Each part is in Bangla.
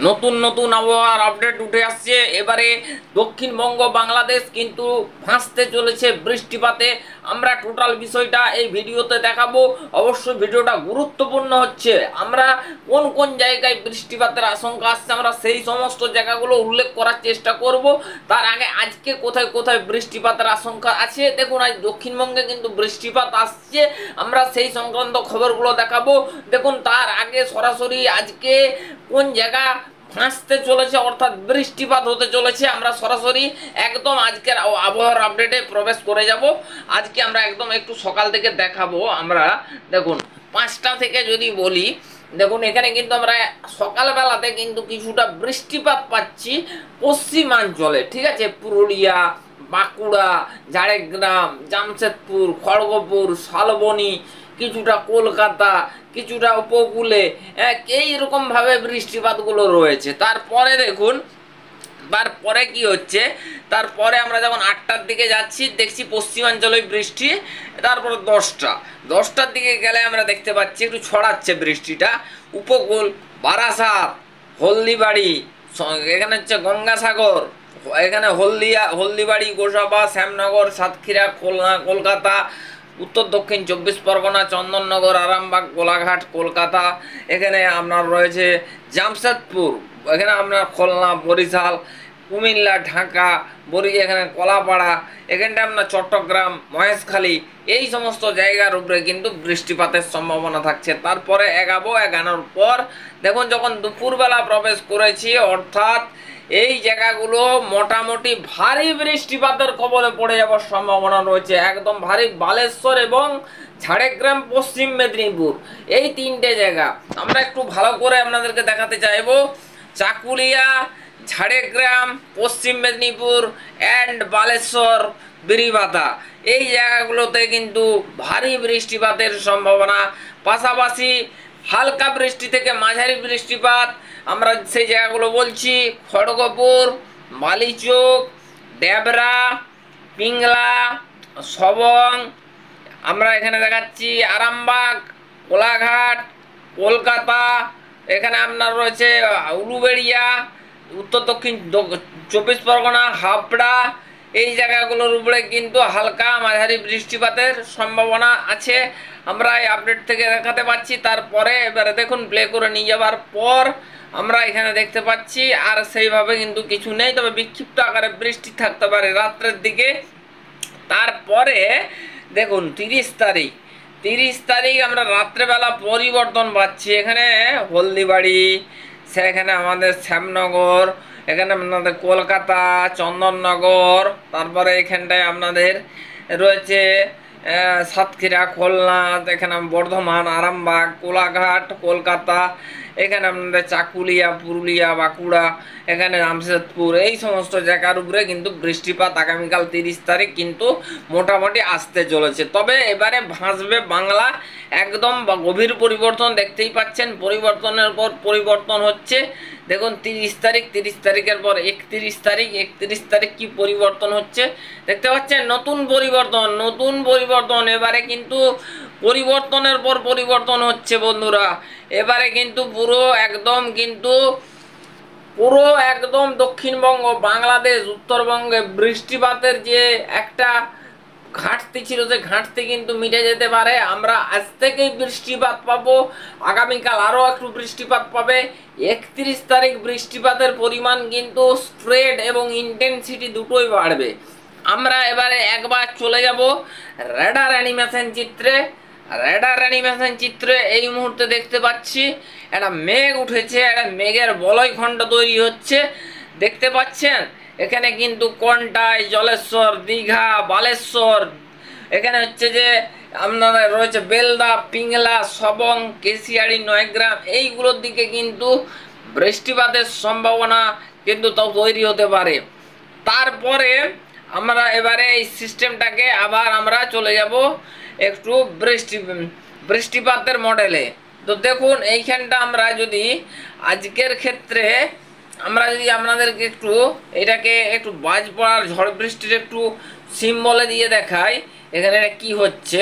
নতুন নতুন আবহাওয়ার আপডেট উঠে আসছে। এবারে দক্ষিণবঙ্গ বাংলাদেশ কিন্তু ভাসতে চলেছে বৃষ্টিপাতে। আমরা টোটাল বিষয়টা এই ভিডিওতে দেখাবো। অবশ্যই ভিডিওটা গুরুত্বপূর্ণ হচ্ছে। আমরা কোন কোন জায়গায় বৃষ্টিপাতের আশঙ্কা আসছে আমরা সেই সমস্ত জায়গাগুলো উল্লেখ করার চেষ্টা করব। তার আগে আজকে কোথায় কোথায় বৃষ্টিপাতের আশঙ্কা আছে দেখুন, আজ দক্ষিণবঙ্গে কিন্তু বৃষ্টিপাত আসছে, আমরা সেই সংক্রান্ত খবরগুলো দেখাবো। দেখুন তার আগে সরাসরি আজকে কোন জায়গা ভাসতে চলেছে অর্থাৎ বৃষ্টিপাত হতে চলেছে আমরা সরাসরি একদম আজকের আবহাওয়ার আপডেটে প্রবেশ করে যাব। আজকে আমরা একদম একটু সকাল থেকে দেখাবো। আমরা দেখুন 5টা থেকে যদি বলি, দেখুন এখানে কিন্তু আমরা সকালবেলাতে কিন্তু কিছুটা বৃষ্টিপাত পাচ্ছি পশ্চিমাঞ্চলে, ঠিক আছে। পুরুলিয়া, বাঁকুড়া, ঝাড়গ্রাম, জামশেদপুর, খড়গপুর, শালবনী, কিছুটা কলকাতা, কিছুটা উপকূলে এইরকম ভাবে বৃষ্টিপাতগুলো রয়েছে। তারপরে দেখুন তারপরে কি হচ্ছে, তারপরে আমরা যখন 8টার দিকে যাচ্ছি দেখছি পশ্চিমাঞ্চলে বৃষ্টি। তারপরে 10টার দিকে গেলে আমরা দেখতে পাচ্ছি একটু ছড়াচ্ছে বৃষ্টিটা। উপকূল, বারাসাত, হলদিবাড়ি, এখানে হচ্ছে গঙ্গাসাগর, এখানে হলদিবাড়ি, গোসাবা, শ্যামনগর, সাতক্ষীরা, খুলনা, কলকাতা, উত্তর দক্ষিণ 24 পরগনা, চন্দননগর, আরামবাগ, কোলাঘাট, কলকাতা, এখানে আপনার রয়েছে জামশেদপুর, এখানে আপনার খুলনা, বরিশাল, কুমিল্লা, ঢাকা, এখানে কলাপাড়া, এখানটা আপনার চট্টগ্রাম, মহেশখালী, এই সমস্ত জায়গার উপরে কিন্তু বৃষ্টিপাতের সম্ভাবনা থাকছে। তারপরে এগানোর পর দেখুন যখন দুপুরবেলা প্রবেশ করেছি অর্থাৎ এই জায়গাগুলো মোটামুটি ভারী বৃষ্টিপাতের কবলে পড়ে যাওয়ার সম্ভাবনা রয়েছে। একদম ভারী বালেশ্বর এবং ঝাড়গ্রাম, পশ্চিম মেদিনীপুর, এই 3টে জায়গা আমরা একটু ভালো করে আপনাদেরকে দেখাতে চাইবো। চাকুলিয়া, ঝাড়গ্রাম, পশ্চিম মেদিনীপুর অ্যান্ড বালেশ্বর, বিরিবাতা, এই জায়গাগুলোতে কিন্তু ভারী বৃষ্টিপাতের সম্ভাবনা। পাশাপাশি হালকা বৃষ্টি থেকে মাঝারি বৃষ্টিপাত আমরা সেই জায়গাগুলো বলছি: খড়গপুর, বালিচক, ডেবরা, পিংলা, সবং, আমরা এখানে দেখাচ্ছি আরামবাগ, কোলাঘাট, কলকাতা, এখানে আপনার রয়েছে উলুবেড়িয়া, উত্তর দক্ষিণ 24 পরগনা, হাবড়া, এই জায়গাগুলোর উপরে কিন্তু হালকা মাঝারি বৃষ্টিপাতের সম্ভাবনা আছে। আমরা এই আপডেট থেকে দেখাতে পাচ্ছি। তারপরে এবারে দেখুন প্লে করে নিয়ে যাওয়ার পর আমরা এখানে দেখতে পাচ্ছি আর সেইভাবে কিন্তু কিছু নেই, তবে বিক্ষিপ্ত আকারে বৃষ্টি থাকতে পারে রাত্রের দিকে। তারপরে দেখুন 30 তারিখ আমরা রাত্রেবেলা পরিবর্তন পাচ্ছি। এখানে হলদিবাড়ি, সেখানে আমাদের শ্যামনগর, এখানে আপনাদের কলকাতা, চন্দননগর, তারপরে এখানটায় আপনাদের রয়েছে সাতক্ষীরা, খুলনা, এখানে বর্ধমান, আরামবাগ, কোলাঘাট, কলকাতা, এখানে আপনাদের চাকুলিয়া, পুরুলিয়া, বাঁকুড়া, এখানে জামশেদপুর, এই সমস্ত জায়গার উপরে কিন্তু বৃষ্টিপাত আগামীকাল 30 তারিখ কিন্তু মোটামুটি আসতে চলেছে। তবে এবারে ভাসবে বাংলা, একদম গভীর পরিবর্তন দেখতেই পাচ্ছেন। পরিবর্তনের পর পরিবর্তন হচ্ছে। দেখুন 30 তারিখের পর 31 তারিখ কি পরিবর্তন হচ্ছে দেখতে পাচ্ছেন। নতুন পরিবর্তন এবারে কিন্তু পরিবর্তনের পর পরিবর্তন হচ্ছে বন্ধুরা। এবারে কিন্তু পুরো একদম দক্ষিণবঙ্গ, বাংলাদেশ, উত্তরবঙ্গে বৃষ্টিপাতের যে একটা ঘাটতি ছিল সে ঘাটতি কিন্তু মিটে যেতে পারে। আমরা আজ থেকেই বৃষ্টিপাত পাবো, আগামীকাল আরও একটু বৃষ্টিপাত পাবে। 31 তারিখ বৃষ্টিপাতের পরিমাণ কিন্তু স্প্রেড এবং ইন্টেন্সিটি দুটোই বাড়বে। আমরা এবারে একবার চলে যাব রেডার অ্যানিমেশন চিত্রে। এই মুহূর্তে দেখতে পাচ্ছি একটা মেঘ উঠেছে, একটা মেঘের বলয় খণ্ড তৈরি হচ্ছে দেখতে পাচ্ছেন। এখানে কিন্তু কোনটাই, জলেশ্বর, দীঘা, বালেশ্বর, এখানে হচ্ছে যে আপনাদের রয়েছে বেলদা, পিংলা, সবং, কেশিয়াড়ি, নয়গ্রাম, এইগুলোর দিকে কিন্তু বৃষ্টিপাতের সম্ভাবনা কিন্তু তৈরি হতে পারে। তারপরে আমরা এবারে এই সিস্টেমটাকে আবার আমরা চলে যাব একটু বৃষ্টিপাতের মডেলে। তো দেখুন এইখানটা আমরা যদি আজকের ক্ষেত্রে আমরা যদি আপনাদেরকে এটাকে একটু বাজ পড়ার, ঝড় বৃষ্টির একটু সিম্বলে দিয়ে দেখাই এখানে কি হচ্ছে।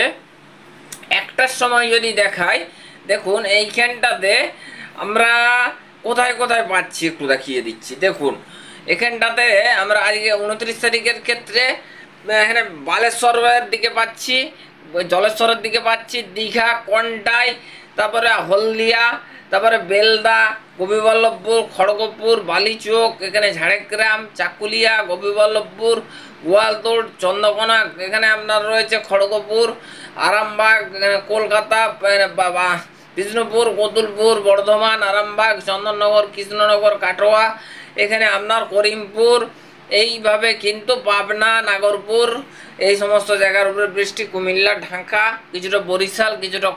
একটার সময় যদি দেখাই, দেখুন এইখানটাতে আমরা কোথায় কোথায় পাচ্ছি একটু দেখিয়ে দিচ্ছি। দেখুন এখানটাতে আমরা আজকে 29 তারিখের ক্ষেত্রে এখানে বালেশ্বরের দিকে পাচ্ছি, জলেশ্বরের দিকে পাচ্ছি, দীঘা, কন্টাই, তারপরে হলদিয়া, তারপরে বেলদা, গোপীবল্লভপুর, খড়গপুর, বালিচক, এখানে ঝাড়গ্রাম, চাকুলিয়া, গোপীবল্লভপুর, গোয়ালতোড়, চন্দ্রকোনা, এখানে আপনার রয়েছে খড়গপুর, আরামবাগ, কলকাতা, বিষ্ণুপুর, কতুলপুর, বর্ধমান, আরামবাগ, চন্দননগর, কৃষ্ণনগর, কাটোয়া, এখানে আপনার করিমপুর, এইভাবে কিন্তু পাবনা, নাগরপুর, এই সমস্ত জায়গার উপরে বৃষ্টি, কুমিল্লা, ঢাকা, কিছুটা বরিশাল, কিছুটা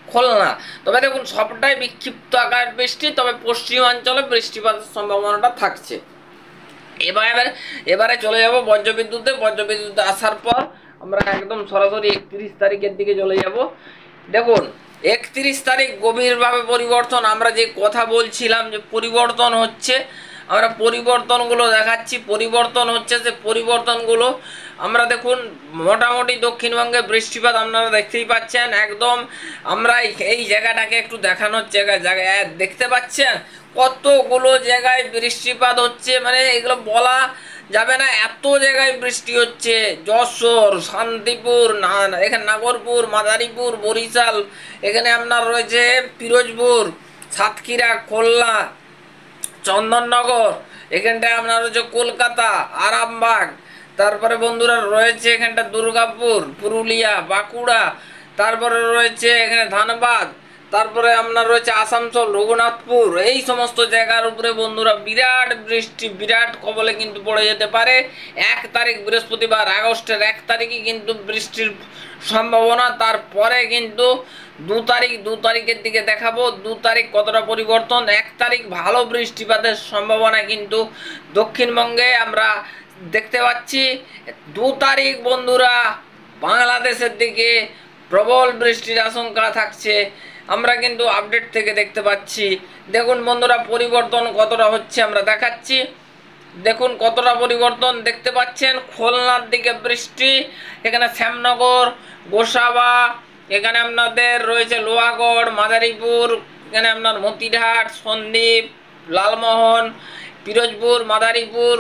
খুলনা। তবে দেখুন সবটাই বিক্ষিপ্ত আকারের বৃষ্টি, তবে পশ্চিমাঞ্চলে বৃষ্টিপাতের সম্ভাবনাটা থাকছে। এবারে চলে যাব বজ্রবিদ্যুতে। বজ্রবিদ্যুতে আসার পর আমরা একদম সরাসরি 31 তারিখের দিকে চলে যাব। দেখুন 31 তারিখ গভীরভাবে পরিবর্তন। আমরা যে কথা বলছিলাম যে পরিবর্তন হচ্ছে, আমরা পরিবর্তনগুলো দেখাচ্ছি। পরিবর্তন হচ্ছে, যে পরিবর্তনগুলো আমরা দেখুন মোটামুটি দক্ষিণবঙ্গে বৃষ্টিপাত আপনারা দেখতেই পাচ্ছেন। একদম আমরা এই জায়গাটাকে একটু দেখানোর জায়গায় দেখতে পাচ্ছেন কতগুলো জায়গায় বৃষ্টিপাত হচ্ছে, মানে এগুলো বলা যাবে না, এত জায়গায় বৃষ্টি হচ্ছে। যশোর, শান্তিপুর, এখানে নাগরপুর, মাদারীপুর, বরিশাল, এখানে আপনার রয়েছে পিরোজপুর, সাতক্ষীরা, খুলনা, চন্দননগর, এখানটায় আপনার রয়েছে কলকাতা, আরামবাগ, তারপরে বন্ধুরা রয়েছে এখানটা দুর্গাপুর, পুরুলিয়া, বাঁকুড়া, তারপরে রয়েছে এখানে ধানবাদ, তারপরে আপনার রয়েছে আসানসোল, রঘুনাথপুর, এই সমস্ত জায়গার উপরে বন্ধুরা বিরাট বৃষ্টি, বিরাট কবলে কিন্তু পড়ে যেতে পারে। 1 তারিখ বৃহস্পতিবার, আগস্টের 1 তারিখই কিন্তু বৃষ্টির সম্ভাবনা। তারপরে কিন্তু 2 তারিখের দিকে দেখাবো 2 তারিখ কতটা পরিবর্তন। 1 তারিখ ভালো বৃষ্টিপাতের সম্ভাবনা কিন্তু দক্ষিণবঙ্গে আমরা দেখতে পাচ্ছি। 2 তারিখ বন্ধুরা বাংলাদেশের দিকে প্রবল বৃষ্টির আশঙ্কা থাকছে, আমরা কিন্তু আপডেট থেকে দেখতে পাচ্ছি। দেখুন বন্ধুরা পরিবর্তন কতটা হচ্ছে আমরা দেখাচ্ছি। দেখুন কতটা পরিবর্তন দেখতে পাচ্ছেন। খুলনার দিকে বৃষ্টি, এখানে শ্যামনগর, গোসাবা, এখানে আপনাদের রয়েছে লোহাগড়, মাদারীপুর, এখানে আপনার মতিরহাট, সন্দ্বীপ, লালমোহন, পিরোজপুর, মাদারীপুর,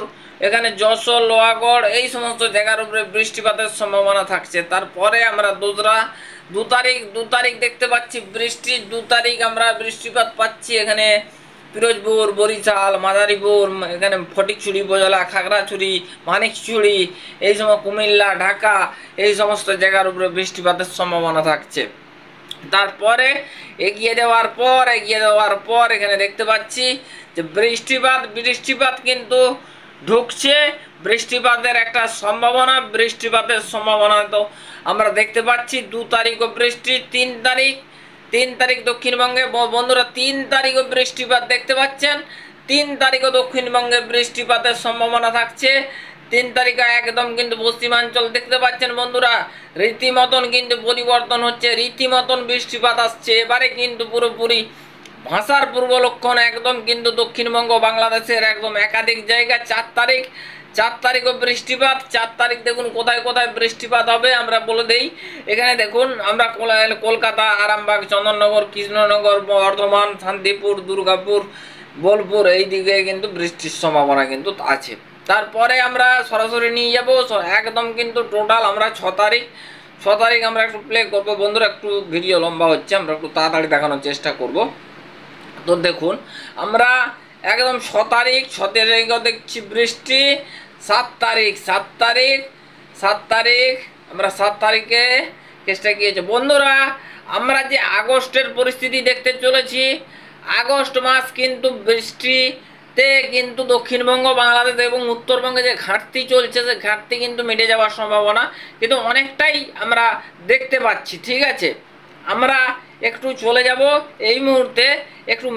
এখানে যশোর, লোহাগড়, এই সমস্ত জায়গার উপরে বৃষ্টিপাতের সম্ভাবনা থাকছে। তারপরে আমরা 2 তারিখ দেখতে পাচ্ছি বৃষ্টি। 2 তারিখ আমরা বৃষ্টিপাত পাচ্ছি এখানে পিরোজপুর, বরিশাল, মাদারীপুর, এখানে ফটিকছড়ি উপজেলা, খাগড়াছড়ি, মানিকছড়ি, এই সময় কুমিল্লা, ঢাকা, এই সমস্ত জায়গার উপরে বৃষ্টিপাতের সম্ভাবনা থাকছে। তারপরে এগিয়ে দেওয়ার পর এখানে দেখতে পাচ্ছি যে বৃষ্টিপাত কিন্তু ঢুকছে। বৃষ্টিপাতের একটা সম্ভাবনা, বৃষ্টিপাতের সম্ভাবনা তো আমরা দেখতে পাচ্ছি। 2 তারিখও বৃষ্টি। 3 তারিখ দক্ষিণবঙ্গে বন্ধুরা 3 তারিখও বৃষ্টিপাত দেখতে পাচ্ছেন। 3 তারিখও দক্ষিণবঙ্গে বৃষ্টিপাতের সম্ভাবনা থাকছে। 3 তারিখে একদম কিন্তু পশ্চিমাঞ্চল দেখতে পাচ্ছেন বন্ধুরা রীতিমতন কিন্তু পরিবর্তন হচ্ছে, রীতিমতন বৃষ্টিপাত আসছে। এবারে কিন্তু পুরোপুরি ভাষার পূর্ব লক্ষণ একদম কিন্তু দক্ষিণবঙ্গ বাংলাদেশের একদম একাধিক জায়গা। 4 তারিখও বৃষ্টিপাত। 4 তারিখ দেখুন কোথায় কোথায় বৃষ্টিপাত হবে আমরা বলে দেই। এখানে দেখুন আমরা কলকাতা, আরামবাগ, চন্দননগর, কৃষ্ণনগর, বর্ধমান, শান্তিপুর, দুর্গাপুর, বোলপুর, এই দিকে কিন্তু বৃষ্টির সম্ভাবনা কিন্তু আছে। তারপরে আমরা সরাসরি নিয়ে যাব একদম কিন্তু টোটাল আমরা 6 তারিখ আমরা একটু প্লে করবো বন্ধুরা। একটু ভিডিও লম্বা হচ্ছে, আমরা একটু তাড়াতাড়ি দেখানোর চেষ্টা করব। তো দেখুন আমরা একদম 6 তারিখও দেখছি বৃষ্টি। 7 তারিখ আমরা 7 তারিখে কেসটা কি হয়েছে বন্ধুরা, আমরা যে আগস্টের পরিস্থিতি দেখতে চলেছি, আগস্ট মাস কিন্তু বৃষ্টিতে কিন্তু দক্ষিণবঙ্গ, বাংলাদেশ এবং উত্তরবঙ্গে যে ঘাটতি চলছে, সে ঘাটতি কিন্তু মিটে যাওয়ার সম্ভাবনা কিন্তু অনেকটাই আমরা দেখতে পাচ্ছি। ঠিক আছে, আমরা একটু চলে যাব এই মুহূর্তে একটু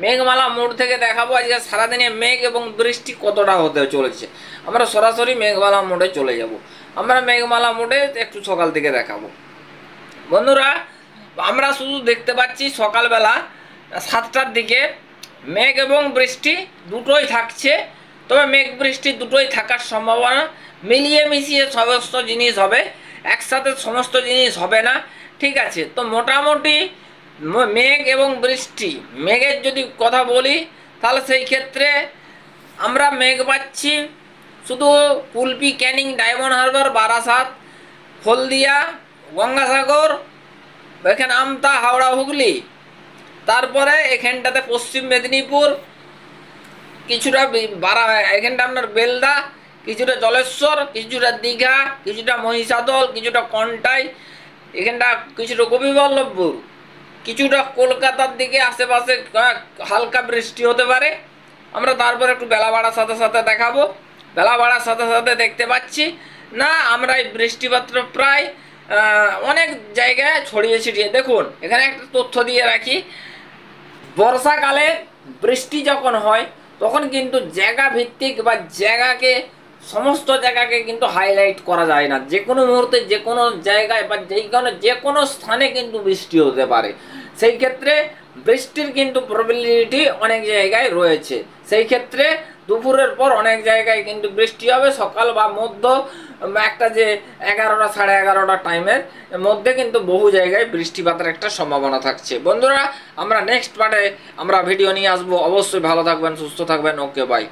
মেঘমালা মোড় থেকে দেখাবো আজকে সারাদিনে মেঘ এবং বৃষ্টি কতটা হতে চলেছে। আমরা সরাসরি মেঘমালা মোড়ে চলে যাব। আমরা মেঘমালা মোড়ে একটু সকাল থেকে দেখাবো বন্ধুরা। আমরা শুধু দেখতে পাচ্ছি সকালবেলা 7টার দিকে মেঘ এবং বৃষ্টি দুটোই থাকছে। তবে মেঘ বৃষ্টি দুটোই থাকার সম্ভাবনা, মিলিয়ে মিশিয়ে সমস্ত জিনিস হবে, একসাথে সমস্ত জিনিস হবে না। ঠিক আছে, তো মোটামুটি মেঘ এবং বৃষ্টি। মেঘের যদি কথা বলি তাহলে সেই ক্ষেত্রে আমরা মেঘ পাচ্ছি শুধু কুলপি, ক্যানিং, ডায়মন্ড হারবার, বারাসাত, হলদিয়া, গঙ্গাসাগর, এখানে আমতা, হাওড়া, হুগলি, তারপরে এখানটাতে পশ্চিম মেদিনীপুর, কিছুটা এখানটা আপনার বেলদা, কিছুটা জলেশ্বর, কিছুটা দীঘা, কিছুটা মহিষাদল, কিছুটা কন্টাই, এখানটা কিছুটা গোপীবল্লভপুর, কিছুটা কলকাতার দিকে আশেপাশে হালকা বৃষ্টি হতে পারে। আমরা তারপরে একটু বেলা বাড়ার সাথে সাথে দেখাবো। বেলা বাড়ার সাথে সাথে দেখতে পাচ্ছি না আমরা এই বৃষ্টিপাতটা প্রায় অনেক জায়গায় ছড়িয়ে ছিটিয়ে। দেখুন এখানে একটা তথ্য দিয়ে রাখি, বর্ষাকালে বৃষ্টি যখন হয় তখন কিন্তু জায়গা ভিত্তিক বা সমস্ত জায়গাকে কিন্তু হাইলাইট করা যায় না। যে কোনো মুহূর্তে যে কোনো জায়গায় বা যে কোনো স্থানে কিন্তু বৃষ্টি হতে পারে। সেই ক্ষেত্রে বৃষ্টির কিন্তু প্রবাবিলিটি অনেক জায়গায় রয়েছে। সেই ক্ষেত্রে দুপুরের পর অনেক জায়গায় কিন্তু বৃষ্টি হবে। সকাল বা মধ্য একটা যে 11টা সাড়ে 11টা টাইমের মধ্যে কিন্তু বহু জায়গায় বৃষ্টিপাতের একটা সম্ভাবনা থাকছে। বন্ধুরা, আমরা নেক্সট পার্টে আমরা ভিডিও নিয়ে আসবো। অবশ্যই ভালো থাকবেন, সুস্থ থাকবেন। ওকে, বাই।